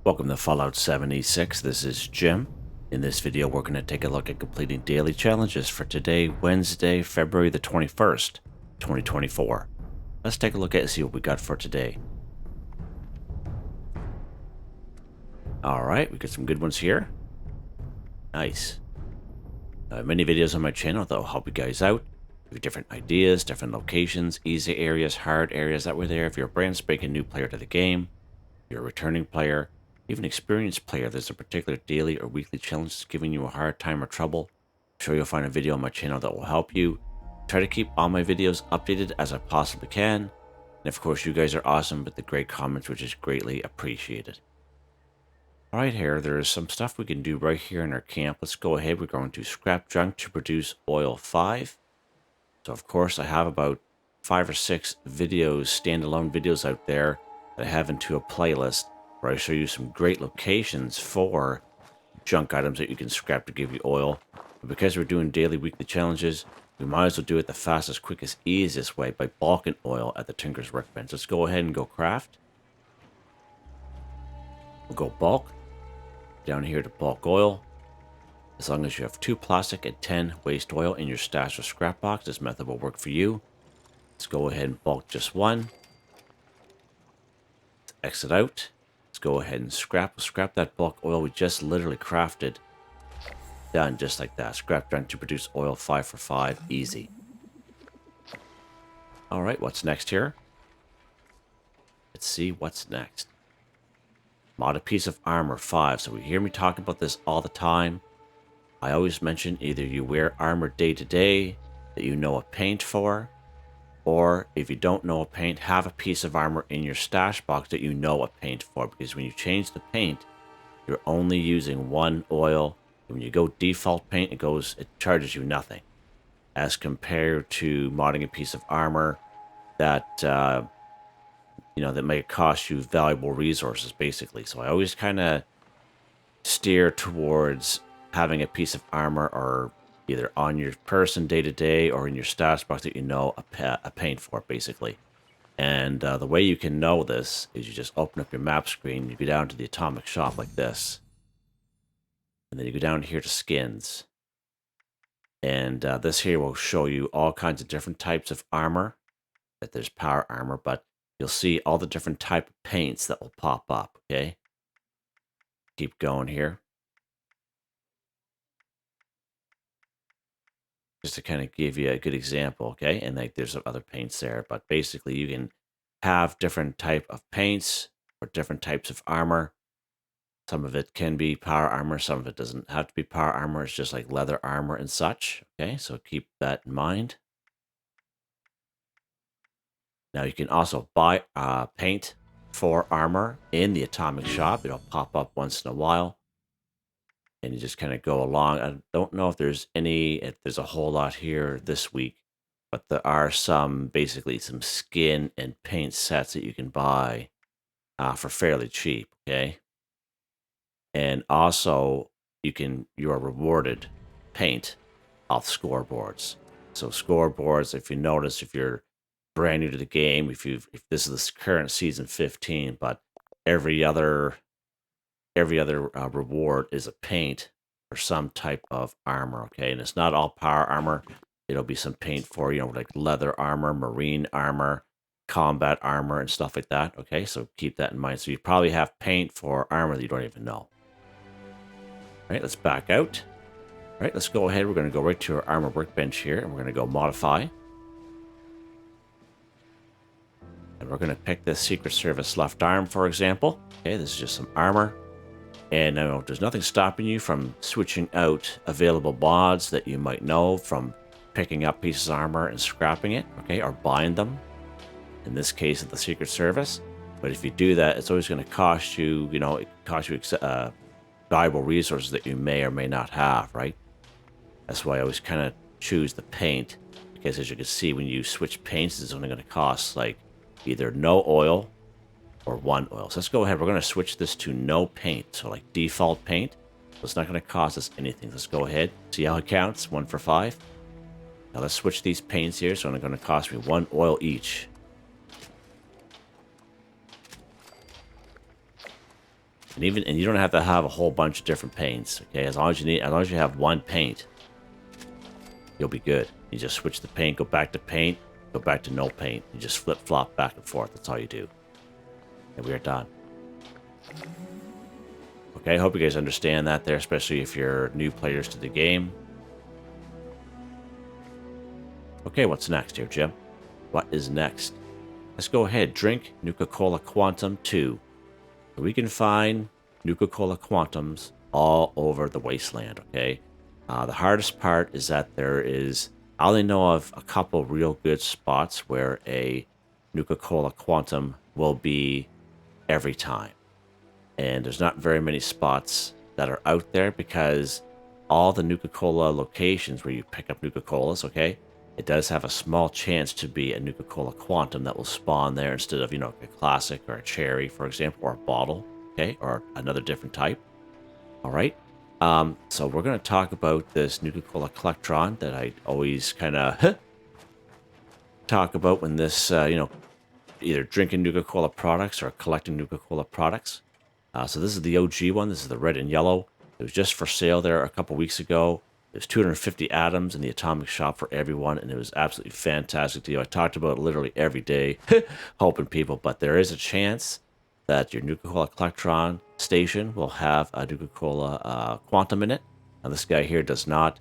Welcome to Fallout 76. This is Jim. In this video, we're going to take a look at completing daily challenges for today, Wednesday, February the 21st, 2024. Let's take a look at and see what we got for today. Alright, we got some good ones here. Nice. Many videos on my channel that will help you guys out. With different ideas, different locations, easy areas, hard areas that were there. If you're a brand spanking new player to the game, you're a returning player, even experienced player, there's a particular daily or weekly challenge that's giving you a hard time or trouble, I'm sure you'll find a video on my channel that will help you. Try to keep all my videos updated as I possibly can. And of course, you guys are awesome with the great comments, which is greatly appreciated. Alright, here, there is some stuff we can do right here in our camp. Let's go ahead. We're going to scrap junk to produce oil 5. So, of course, I have about 5 or 6 videos, standalone videos out there that I have into a playlist where I show you some great locations for junk items that you can scrap to give you oil. But because we're doing daily, weekly challenges, we might as well do it the fastest, quickest, easiest way by bulking oil at the Tinker's Workbench. Let's go ahead and go craft. We'll go bulk. Down here to bulk oil. As long as you have 2 plastic and 10 waste oil in your stash or scrap box, this method will work for you. Let's go ahead and bulk just 1. Let's exit out. Let's go ahead and scrap that bulk oil we just literally crafted. Done, just like that. Scrap junk to produce oil 5 for 5. Easy. Alright, what's next here? Let's see what's next. Mod a piece of armor 5. So we hear me talking about this all the time. I always mention either you wear armor day to day that you know a paint for, or if you don't know a paint, have a piece of armor in your stash box that you know a paint for, because when you change the paint, you're only using 1 oil. When you go default paint, it charges you nothing, as compared to modding a piece of armor that that may cost you valuable resources, basically. So I always kind of steer towards having a piece of armor or either on your person day to day or in your stash box that you know a paint for, basically. And the way you can know this is you just open up your map screen, you go down to the atomic shop like this, and then you go down here to skins. And this here will show you all kinds of different types of armor. That there's power armor, but you'll see all the different type of paints that will pop up, okay? Keep going here. Just to kind of give you a good example, okay? And like there's some other paints there, but basically you can have different type of paints or different types of armor. Some of it can be power armor, some of it doesn't have to be power armor. It's just like leather armor and such, okay? So keep that in mind. Now you can also buy paint for armor in the atomic shop. It'll pop up once in a while. And you just kind of go along. I don't know if there's a whole lot here this week, but there are basically some skin and paint sets that you can buy for fairly cheap, okay? And also, you are rewarded paint off scoreboards. So scoreboards, if you notice, if you're brand new to the game, if this is the current season 15, but every other reward is a paint or some type of armor, okay? And it's not all power armor. It'll be some paint for, like leather armor, marine armor, combat armor, and stuff like that, okay? So keep that in mind. So you probably have paint for armor that you don't even know. All right, let's back out. All right, let's go ahead. We're going to go right to our armor workbench here, and we're going to go modify. And we're going to pick this Secret Service left arm, for example. Okay, this is just some armor. And there's nothing stopping you from switching out available mods that you might know from picking up pieces of armor and scrapping it, okay, or buying them. In this case, at the Secret Service. But if you do that, it's always going to cost you, it costs you valuable resources that you may or may not have, right? That's why I always kind of choose the paint, because as you can see, when you switch paints, it's only going to cost like either no oil or 1 oil. So let's go ahead. We're going to switch this to no paint. So like default paint. So it's not going to cost us anything. Let's go ahead. See how it counts? 1 for 5. Now let's switch these paints here. So it's going to cost me 1 oil each. And you don't have to have a whole bunch of different paints. Okay, as long as you have one paint, you'll be good. You just switch the paint, go back to paint, go back to no paint. You just flip flop back and forth. That's all you do. And we are done. Okay, I hope you guys understand that there, especially if you're new players to the game. Okay, what's next here, Jim? What is next? Let's go ahead. Drink Nuka-Cola Quantum 2. So we can find Nuka-Cola Quantums all over the wasteland, okay? The hardest part is that I only know of a couple real good spots where a Nuka-Cola Quantum will be every time. And there's not very many spots that are out there because all the Nuka-Cola locations where you pick up Nuka-Colas, okay, it does have a small chance to be a Nuka-Cola Quantum that will spawn there instead of, a classic or a cherry, for example, or a bottle, okay, or another different type. All right. So we're going to talk about this Nuka-Cola Collectron that I always kind of talk about when this, either drinking Nuka-Cola products or collecting Nuka-Cola products. So this is the OG one. This is the red and yellow. It was just for sale there a couple weeks ago. It was 250 atoms in the Atomic Shop for everyone, and it was absolutely fantastic deal. I talked about it literally every day, helping people, but there is a chance that your Nuka-Cola Collectron station will have a Nuka-Cola Quantum in it. Now, this guy here does not,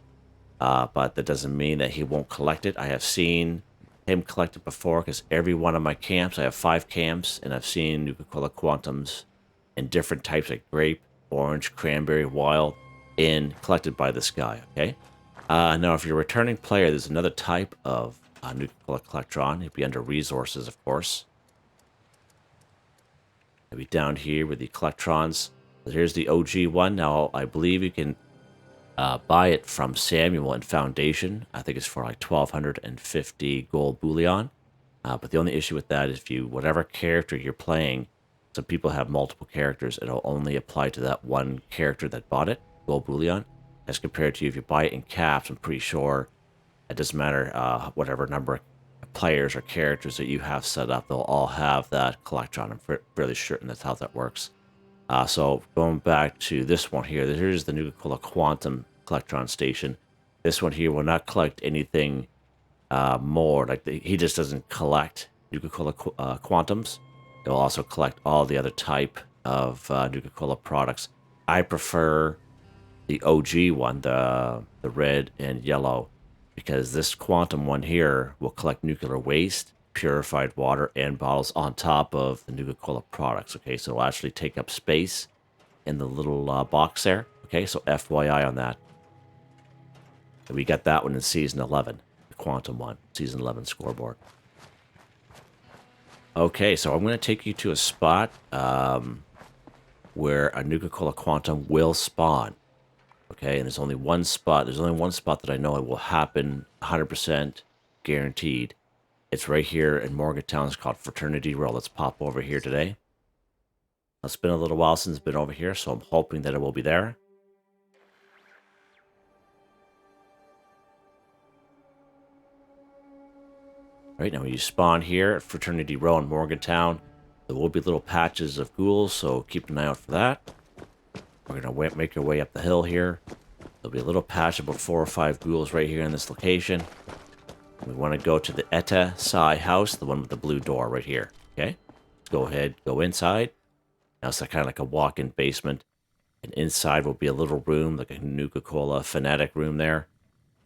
but that doesn't mean that he won't collect it. I have seen him collect it before because every one of my camps, I have 5 camps, and I've seen Nuka-Cola Quantums in different types like grape, orange, cranberry, wild, and collected by this guy, okay? Now, if you're a returning player, there's another type of Nuka-Cola Collectron. It'd be under resources, of course. It'd be down here with the Collectrons. So here's the OG one. Now, I believe you can buy it from Samuel in Foundation. I think it's for like 1,250 gold bullion. But the only issue with that is whatever character you're playing, some people have multiple characters, it'll only apply to that one character that bought it, gold bullion, as compared to if you buy it in caps. I'm pretty sure it doesn't matter whatever number of players or characters that you have set up, they'll all have that Collectron. I'm fairly certain that's how that works. So going back to this one here, here's the Nuka-Cola Quantum Collectron Station. This one here will not collect anything more. He just doesn't collect Nuka-Cola Quantums. It will also collect all the other type of Nuka-Cola products. I prefer the OG one, the red and yellow, because this Quantum one here will collect nuclear waste, purified water, and bottles on top of the Nuka-Cola products. Okay, so it'll actually take up space in the little box there. Okay, so FYI on that. And we got that one in Season 11, the Quantum one, Season 11 scoreboard. Okay, so I'm going to take you to a spot where a Nuka-Cola Quantum will spawn. Okay, and there's only one spot. There's only one spot that I know it will happen 100% guaranteed. It's right here in Morgantown. It's called Fraternity Row. Let's pop over here today. It's been a little while since it's been over here, so I'm hoping that it will be there. Right, now when you spawn here at Fraternity Row in Morgantown, there will be little patches of ghouls, so keep an eye out for that. We're going to make our way up the hill here. There'll be a little patch, about 4 or 5 ghouls right here in this location. We want to go to the Etta Sai house, the one with the blue door right here. Okay? Let's go ahead, go inside. Now it's kind of like a walk-in basement. And inside will be a little room, like a Nuka-Cola fanatic room there.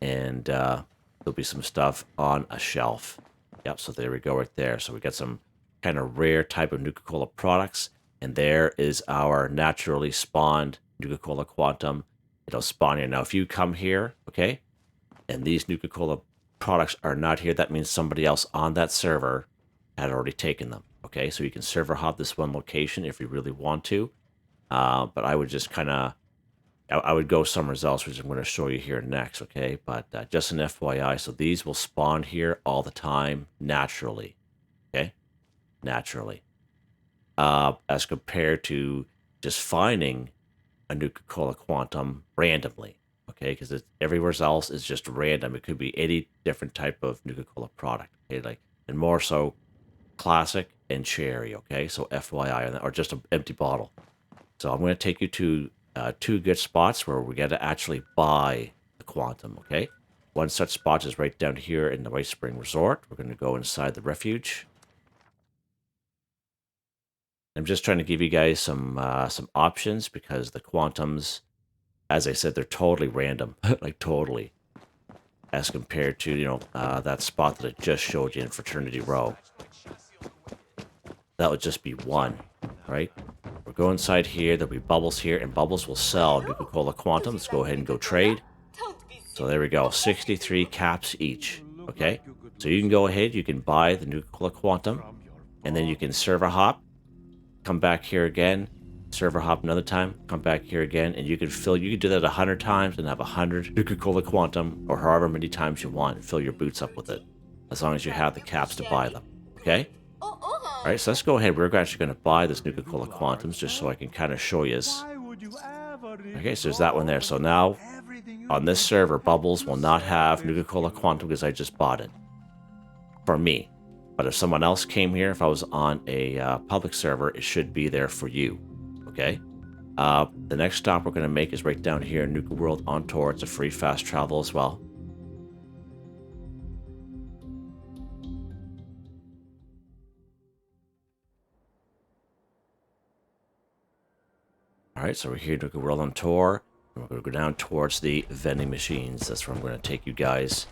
And there'll be some stuff on a shelf. Yep, so there we go right there. So we got some kind of rare type of Nuka-Cola products. And there is our naturally spawned Nuka-Cola Quantum. It'll spawn here. Now, if you come here, okay, and these Nuka-Cola products are not here, that means somebody else on that server had already taken them. Okay, so you can server hop this one location if you really want to. But I would just kind of, I would go somewhere else, which I'm going to show you here next, okay? But just an FYI, so these will spawn here all the time naturally, okay? Naturally. As compared to just finding a Nuka-Cola Quantum randomly, okay? Because everywhere else is just random. It could be any different type of Nuka-Cola product, okay? And more so classic and cherry, okay? So FYI on that, or just an empty bottle. So I'm going to take you to two good spots where we got to actually buy the quantum, okay? One such spot is right down here in the White Spring Resort. We're going to go inside the refuge. I'm just trying to give you guys some options because the quantums, as I said, they're totally random, like totally, as compared to, you know, that spot that I just showed you in Fraternity Row. That would just be one, right? We'll go inside here, there'll be bubbles here, and bubbles will sell Nuka-Cola Quantum. Let's go ahead and go trade. So there we go, 63 caps each, okay? So you can go ahead, you can buy the Nuka-Cola Quantum, and then you can server hop, come back here again, server hop another time, come back here again, and you can do that 100 times and have 100 Nuka-Cola Quantum, or however many times you want, and fill your boots up with it, as long as you have the caps to buy them, okay? Alright, so let's go ahead. We're actually going to buy this Nuka-Cola Quantums just so I can kind of show you. Okay, so there's that one there. So now, on this server, Bubbles will not have Nuka-Cola Quantum because I just bought it. For me. But if someone else came here, if I was on a public server, it should be there for you. Okay? The next stop we're going to make is right down here in Nuka World on tour. It's a free fast travel as well. Alright, so we're here at Nuka World on tour. We're going to go down towards the vending machines. That's where I'm going to take you guys.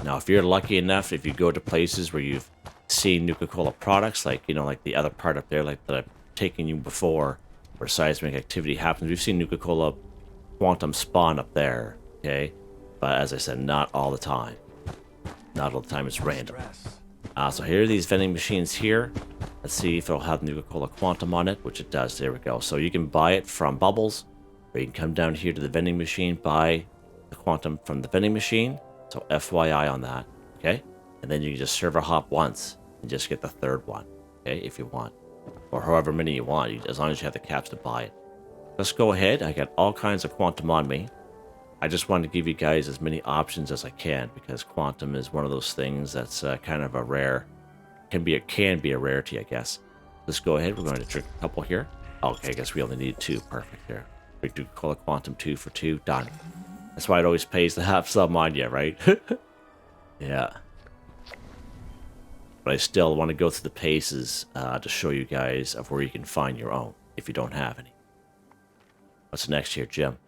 Now, if you're lucky enough, if you go to places where you've seen Nuka-Cola products, like, you know, like the other part up there, like that I've taken you before, where seismic activity happens, we've seen Nuka-Cola Quantum spawn up there, okay? But as I said, not all the time. Not all the time, it's random. So here are these vending machines here. Let's see if it'll have Nuka-Cola Quantum on it, which it does. There we go. So you can buy it from Bubbles, or you can come down here to the vending machine, buy the Quantum from the vending machine. So FYI on that, okay? And then you can just server hop once and just get the third one, okay, if you want. Or however many you want, as long as you have the caps to buy it. Let's go ahead. I got all kinds of Quantum on me. I just wanted to give you guys as many options as I can because Quantum is one of those things that's kind of a rare, can be a rarity, I guess. Let's go ahead. We're going to drink a couple here. Okay, I guess we only need two. Perfect there. We do call it Quantum 2 for 2. Done. That's why it always pays to have some on you, right? Yeah. But I still want to go through the paces to show you guys of where you can find your own if you don't have any. What's next here, Jim?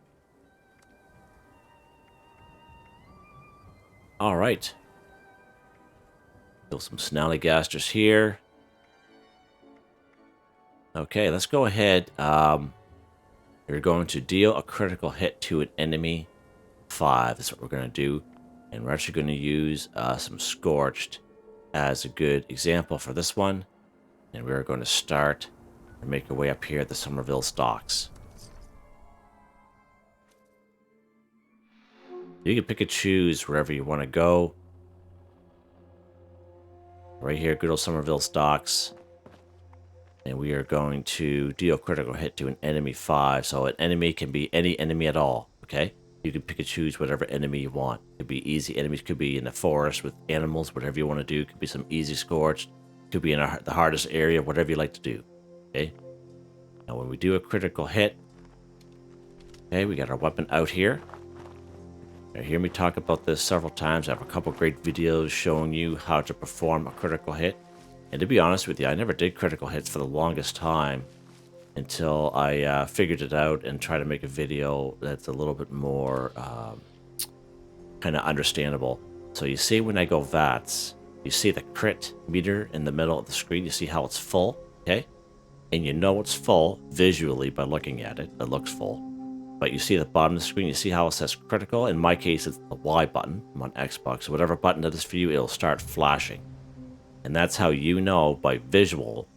All right. Kill some Snallygasters here. Okay, let's go ahead. You're going to deal a critical hit to an enemy 5. That's what we're going to do. And we're actually going to use some Scorched as a good example for this one. And we're going to start and make our way up here at the Somerville Stocks. You can pick and choose wherever you want to go. Right here, good old Somerville Stocks. And we are going to deal critical hit to an enemy 5. So an enemy can be any enemy at all, okay? You can pick and choose whatever enemy you want. It could be easy enemies, could be in the forest with animals, whatever you want to do. It could be some easy Scorched. Could be in the hardest area, whatever you like to do, okay? Now when we do a critical hit, okay, we got our weapon out here. You hear me talk about this several times. I have a couple great videos showing you how to perform a critical hit. And to be honest with you, I never did critical hits for the longest time until I figured it out and tried to make a video that's a little bit more kind of understandable. So you see when I go VATS, you see the crit meter in the middle of the screen. You see how it's full, okay? And you know it's full visually by looking at it. It looks full. But you see at the bottom of the screen, you see how it says critical? In my case, it's the Y button. I'm on Xbox. So whatever button it is for you, it'll start flashing. And that's how you know by visual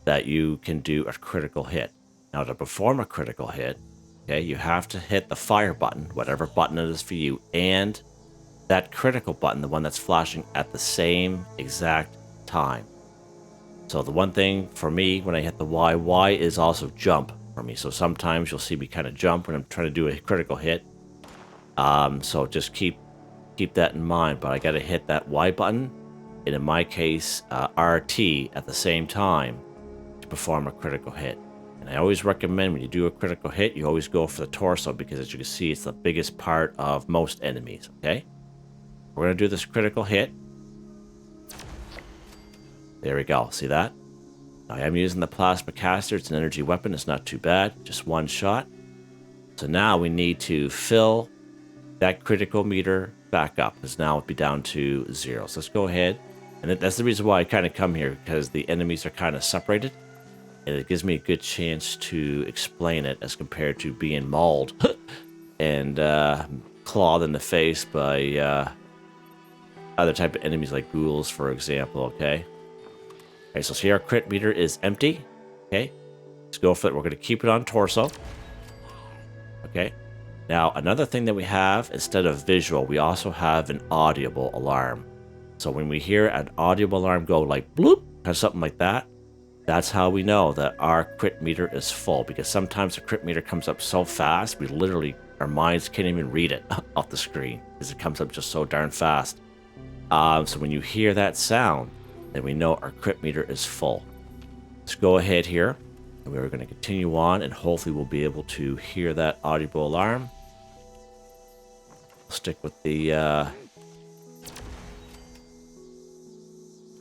that you can do a critical hit. Now to perform a critical hit, okay, you have to hit the fire button, whatever button it is for you, and that critical button, the one that's flashing at the same exact time. So the one thing for me when I hit the Y is also jump for me. So sometimes you'll see me kind of jump when I'm trying to do a critical hit. So just keep that in mind. But I got to hit that Y button, and in my case, RT at the same time to perform a critical hit. And I always recommend when you do a critical hit, you always go for the torso because as you can see, it's the biggest part of most enemies, okay? We're going to do this critical hit. There we go. See that? I am using the plasma caster. It's an energy weapon. It's not too bad. Just one shot. So now we need to fill that critical meter back up because now it'll be down to 0. So let's go ahead. And that's the reason why I kind of come here, because the enemies are kind of separated. And it gives me a good chance to explain it as compared to being mauled and clawed in the face by other type of enemies like ghouls, for example, okay? Okay, so see our crit meter is empty. Okay, let's go for it. We're going to keep it on torso. Okay, now another thing that we have, instead of visual, we also have an audible alarm. So when we hear an audible alarm go like bloop, or something like that, that's how we know that our crit meter is full, because sometimes the crit meter comes up so fast, we literally, our minds can't even read it off the screen, because it comes up just so darn fast. So when you hear that sound, then we know our crit meter is full. Let's go ahead here, and we're going to continue on, and hopefully we'll be able to hear that audible alarm. We'll stick with the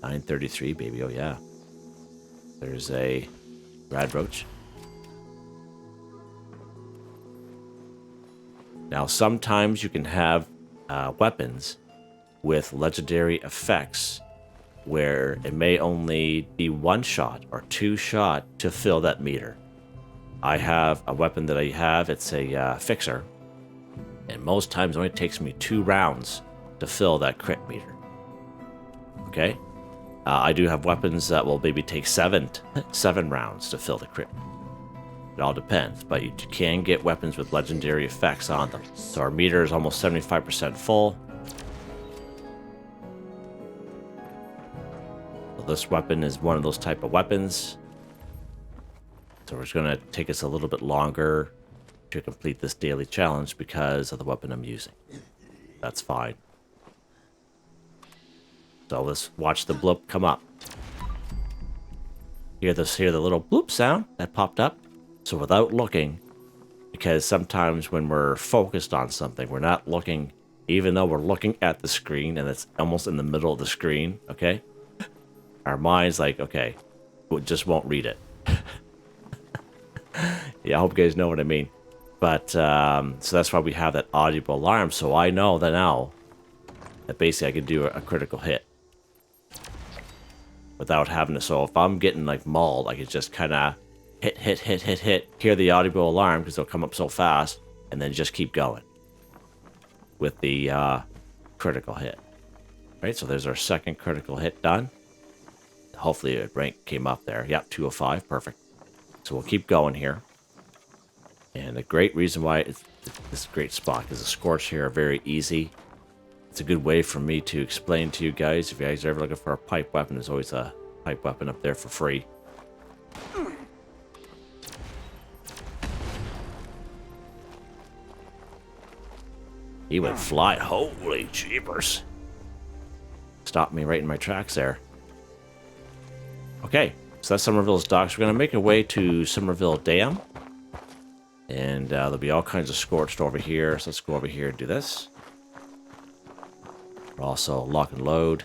933, baby, oh yeah. There's a rad roach. Now, sometimes you can have weapons with legendary effects where it may only be 1 shot or 2 shot to fill that meter. I have a weapon that I have, it's a fixer, and most times it only takes me 2 rounds to fill that crit meter. Okay? I do have weapons that will maybe take 7 rounds to fill the crit. It all depends, but you can get weapons with legendary effects on them. So our meter is almost 75% full. So this weapon is one of those type of weapons. So it's going to take us a little bit longer to complete this daily challenge because of the weapon I'm using. That's fine. So let's watch the bloop come up. Hear the little bloop sound that popped up. So without looking, because sometimes when we're focused on something, we're not looking, even though we're looking at the screen and it's almost in the middle of the screen, okay? Our mind's like, okay, we just won't read it. Yeah, I hope you guys know what I mean. But, so that's why we have that audible alarm, so I know that now that basically I can do a critical hit without having to. So if I'm getting like mauled, I could just kind of hit, hear the audible alarm because they'll come up so fast, and then just keep going with the critical hit. Right, so there's our second critical hit done. Hopefully a rank came up there. Yep, 205, perfect. So we'll keep going here. And a great reason why it's this great spot, because the scorch here are very easy. It's a good way for me to explain to you guys. If you guys are ever looking for a pipe weapon, there's always a pipe weapon up there for free. He went flying. Holy jeepers. Stopped me right in my tracks there. Okay, so that's Somerville's docks. We're going to make our way to Somerville Dam. And there'll be all kinds of scorched over here. So let's go over here and do this. Also lock and load.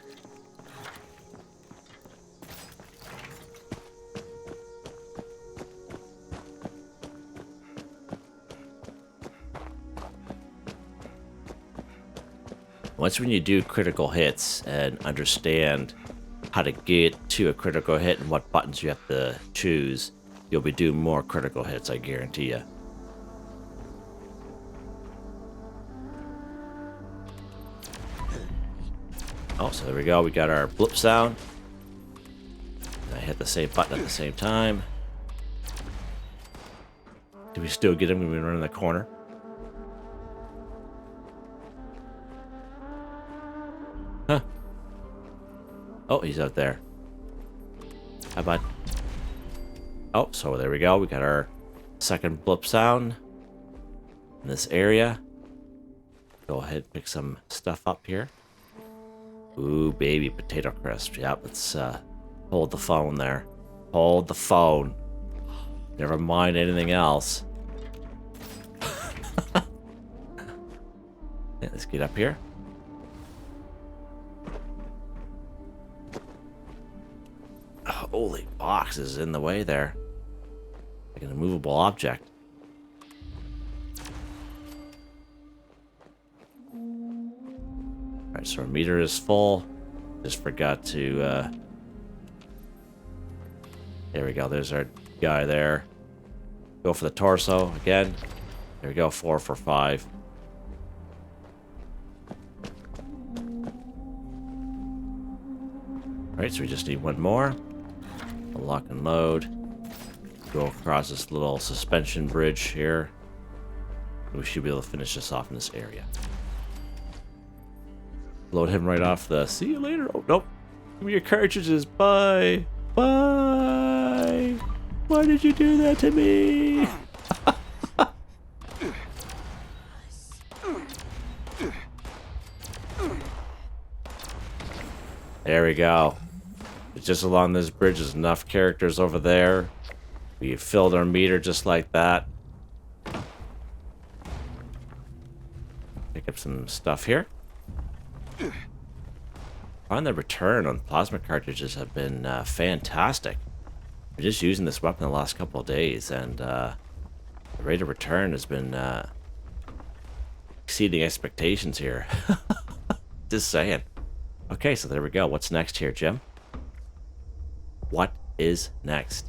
Once when you do critical hits and understand how to get to a critical hit and what buttons you have to choose, you'll be doing more critical hits, I guarantee you. Oh, so there we go. We got our bloop sound. I hit the same button at the same time. Do we still get him when we run in the corner? Huh. Oh, he's out there. Hi, bud. Oh, so there we go. We got our second bloop sound in this area. Go ahead and pick some stuff up here. Ooh, baby, potato crisp. Yep, let's hold the phone there. Hold the phone. Never mind anything else. Yeah, let's get up here. Holy box is in the way there. Like an immovable object. Alright, so our meter is full. Just forgot to, there we go, there's our guy there. Go for the torso again. There we go, 4 for 5. Alright, so we just need one more. We'll lock and load. Go across this little suspension bridge here. We should be able to finish this off in this area. Load him right off the see you later. Oh, nope. Give me your cartridges. Bye. Bye. Why did you do that to me? There we go. Just along this bridge, there's enough characters over there. We filled our meter just like that. Pick up some stuff here. On the return on plasma cartridges have been fantastic. We're just using this weapon the last couple of days, and the rate of return has been exceeding expectations here. Just saying. Okay, so there we go. What's next here, Jim? What is next?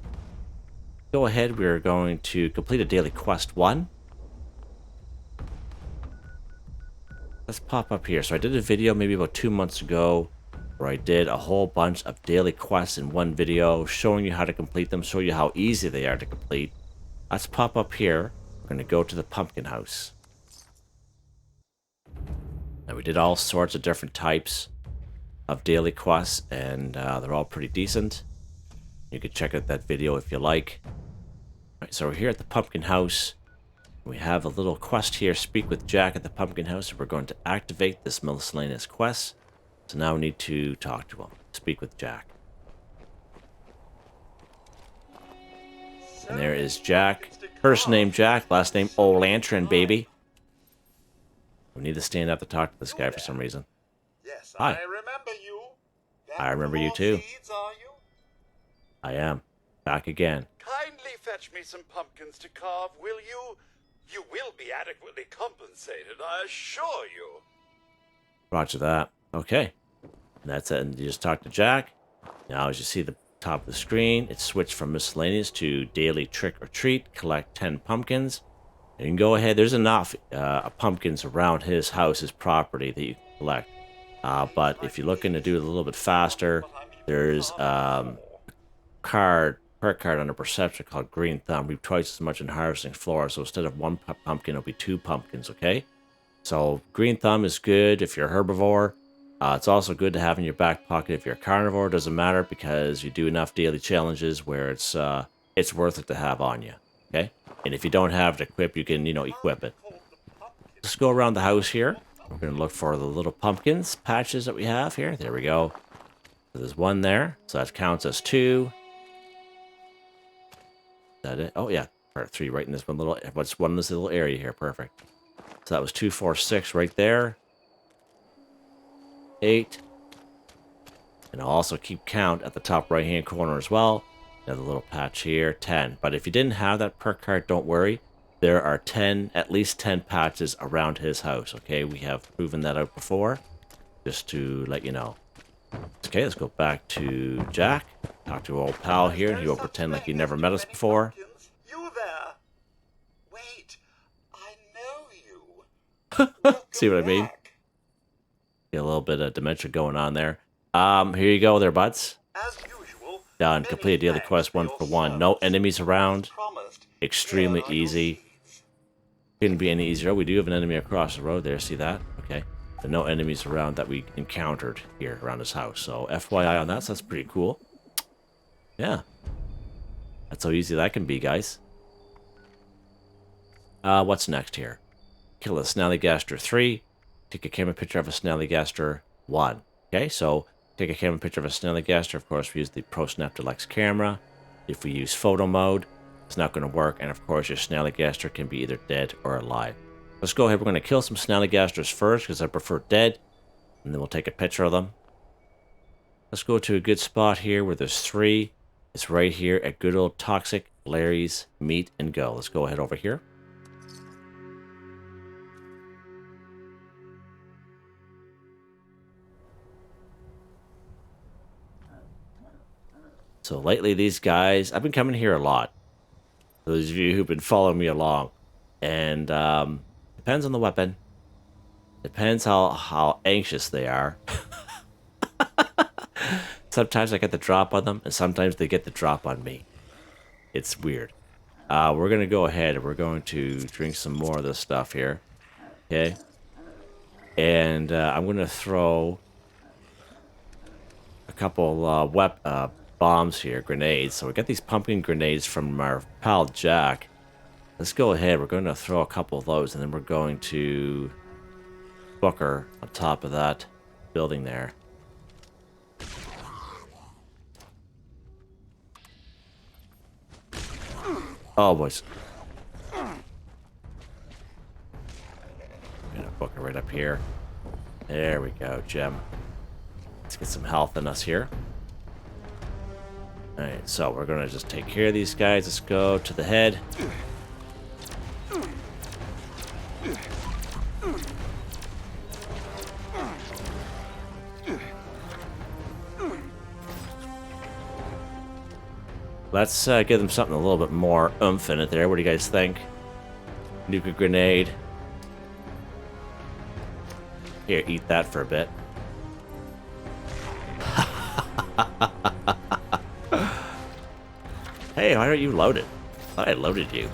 Go ahead, we're going to complete a daily quest 1. Let's pop up here. So I did a video maybe about 2 months ago where I did a whole bunch of daily quests in one video, showing you how to complete them, show you how easy they are to complete. Let's pop up here. We're going to go to the pumpkin house. Now we did all sorts of different types of daily quests, and they're all pretty decent. You can check out that video if you like. Alright, so we're here at the pumpkin house. We have a little quest here, speak with Jack at the pumpkin house. We're going to activate this miscellaneous quest. So now we need to talk to him. Speak with Jack. And there is Jack. First name Jack, last name O'Lantern, baby. We need to stand up to talk to this guy for some reason. Yes, Hi. I remember you. I remember you too. Seeds, are you? I am. Back again. Kindly fetch me some pumpkins to carve, will you? You will be adequately compensated, I assure you. Roger that. Okay. And that's it. And you just talk to Jack. Now, as you see the top of the screen, it's switched from miscellaneous to daily trick or treat. Collect 10 pumpkins. And you can go ahead. There's enough pumpkins around his house, his property, that you can collect. But if you're looking to do it a little bit faster, there's perk card under perception called Green Thumb. We've twice as much in harvesting flora, so instead of 1 pumpkin, it'll be 2 pumpkins, okay? So Green Thumb is good if you're a herbivore. It's also good to have in your back pocket if you're a carnivore. Doesn't matter, because you do enough daily challenges where it's worth it to have on you, okay? And if you don't have it equipped, you can, equip it. Let's go around the house here. We're going to look for the little pumpkins patches that we have here. There we go. So there's 1 there, so that counts as 2. Is that it? Oh, yeah. Or 3 right in this one little... What's one in this little area here? Perfect. So that was 2, 4, 6 right there. 8. And I'll also keep count at the top right-hand corner as well. Another little patch here, 10. But if you didn't have that perk card, don't worry. There are at least 10 patches around his house, okay? We have proven that out before, just to let you know. Okay, let's go back to Jack. Talk to our old pal here, and he will pretend like he never met us before. You there? Wait, I know you. See what I mean? Get a little bit of dementia going on there. Here you go there, butts. As usual, Done. Complete daily quest 1 for 1. No enemies around. Extremely easy. Couldn't be any easier. Oh, we do have an enemy across the road there. See that? Okay. But no enemies around that we encountered here around his house. So FYI on that, so that's pretty cool. Yeah. That's how easy that can be, guys. What's next here? Kill a Snallygaster 3. Take a camera picture of a Snallygaster 1. Okay, so take a camera picture of a Snallygaster. Of course, we use the Pro Snap Deluxe camera. If we use photo mode, it's not going to work. And of course, your Snallygaster can be either dead or alive. Let's go ahead. We're going to kill some Snallygasters first because I prefer dead. And then we'll take a picture of them. Let's go to a good spot here where there's 3. It's right here at good old Toxic Larry's Meet and Go. Let's go ahead over here. So lately these guys, I've been coming here a lot. Those of you who've been following me along. And depends on the weapon. Depends how anxious they are. Sometimes I get the drop on them, and sometimes they get the drop on me. It's weird. We're going to go ahead and we're going to drink some more of this stuff here. Okay? And I'm going to throw a couple bombs here, grenades. So we got these pumpkin grenades from our pal Jack. Let's go ahead. We're going to throw a couple of those, and then we're going to Booker on top of that building there. Oh, boys. I'm gonna Booker right up here. There we go, Gem. Let's get some health in us here. Alright, so we're gonna just take care of these guys. Let's go to the head. Let's give them something a little bit more oomph in it there. What do you guys think? Nuka grenade. Here, eat that for a bit. Hey, why aren't you loaded? I thought I loaded you.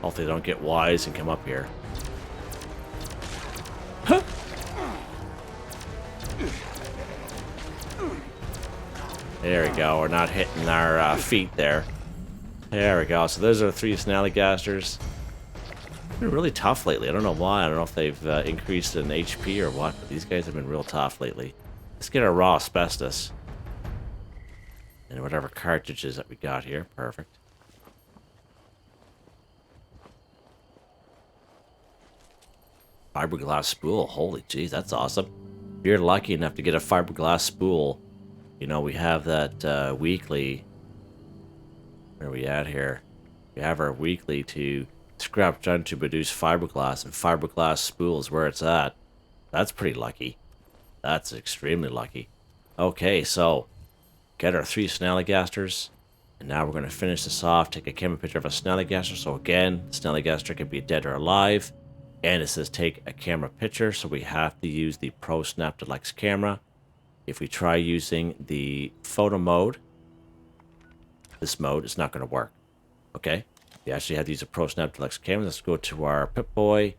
Hopefully they don't get wise and come up here. There we go. We're not hitting our feet there. There we go. So those are 3 Snallygasters. Been really tough lately. I don't know why. I don't know if they've increased in HP or what, but these guys have been real tough lately. Let's get our raw asbestos. And whatever cartridges that we got here. Perfect. Fiberglass spool. Holy jeez, that's awesome. If you're lucky enough to get a fiberglass spool, you know, we have that weekly. Where are we at here? We have our weekly to scrap done to produce fiberglass, and fiberglass spools where it's at. That's pretty lucky. That's extremely lucky. Okay, so get our 3 Snallygasters, and now we're going to finish this off. Take a camera picture of a Snallygaster. So again, Snallygaster can be dead or alive, and it says take a camera picture, so we have to use the Pro Snap Deluxe camera. If we try using the photo mode, this mode is not going to work. Okay? You actually have to use a Pro Snap Deluxe camera. Let's go to our Pip-Boy.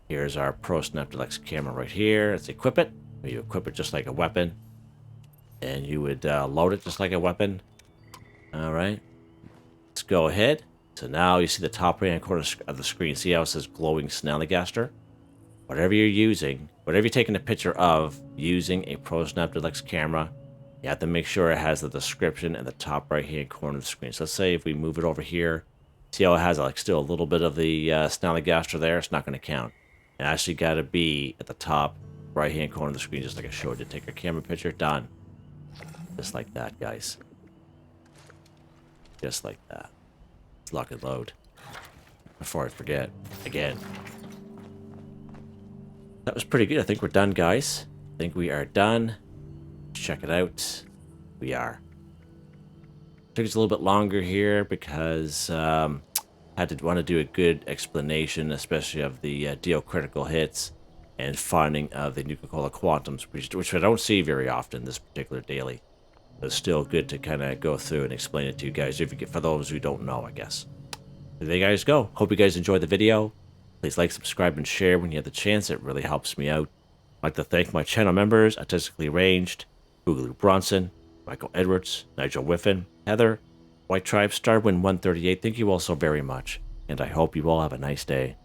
Here's our Pro Snap Deluxe camera right here. Let's equip it. You equip it just like a weapon. And you would load it just like a weapon. Alright. Let's go ahead. So now you see the top right hand corner of the screen. See how it says glowing Snallygaster? Whatever you're using, whatever you're taking a picture of using a Pro Snap Deluxe camera, you have to make sure it has the description in the top right hand corner of the screen. So let's say if we move it over here, see how it has like still a little bit of the Snallygaster there? It's not going to count. It actually got to be at the top right hand corner of the screen, just like I showed you. Take a camera picture, done. Just like that, guys. Just like that. Let's lock and load before I forget again. That was pretty good. I think we're done, guys. I think we are done. Check it out. We are. Took us a little bit longer here because I had to want to do a good explanation, especially of the deal critical hits and finding of the Nuka-Cola Quantums, which I don't see very often this particular daily. But it's still good to kind of go through and explain it to you guys, for those who don't know, I guess. There you guys go. Hope you guys enjoyed the video. Please like, subscribe, and share when you have the chance. It really helps me out. I'd like to thank my channel members, ArtisticallyArranged, Boogaloo Bronson, Michael Edwards, Nigel Wiffen, Heather, whitetribe, Starwin138. Thank you all so very much, and I hope you all have a nice day.